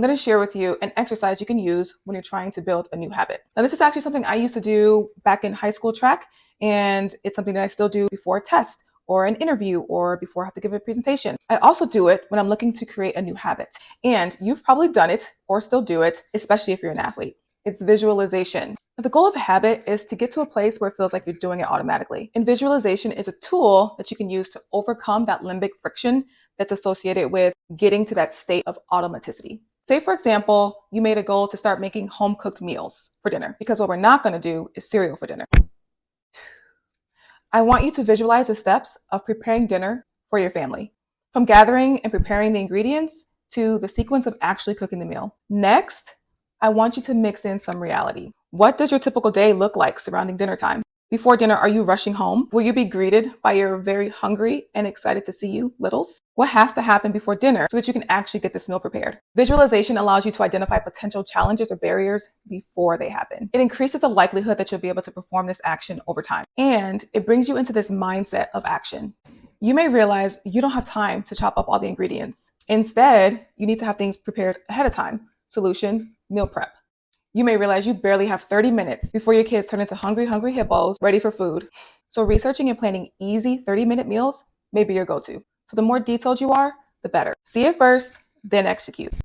I'm going to share with you an exercise you can use when you're trying to build a new habit. Now, this is actually something I used to do back in high school track, and it's something that I still do before a test or an interview or before I have to give a presentation. I also do it when I'm looking to create a new habit. And you've probably done it or still do it, especially if you're an athlete. It's visualization. The goal of a habit is to get to a place where it feels like you're doing it automatically. And visualization is a tool that you can use to overcome that limbic friction that's associated with getting to that state of automaticity. Say, for example, you made a goal to start making home-cooked meals for dinner, because what we're not going to do is cereal for dinner. I want you to visualize the steps of preparing dinner for your family, from gathering and preparing the ingredients to the sequence of actually cooking the meal. Next, I want you to mix in some reality. What does your typical day look like surrounding dinner time? Before dinner, are you rushing home? Will you be greeted by your very hungry and excited to see you littles? What has to happen before dinner so that you can actually get this meal prepared? Visualization allows you to identify potential challenges or barriers before they happen. It increases the likelihood that you'll be able to perform this action over time. And it brings you into this mindset of action. You may realize you don't have time to chop up all the ingredients. Instead, you need to have things prepared ahead of time. Solution: meal prep. You may realize you barely have 30 minutes before your kids turn into hungry hippos ready for food. So researching and planning easy 30-minute meals may be your go-to. So the more detailed you are, the better. See it first, then execute.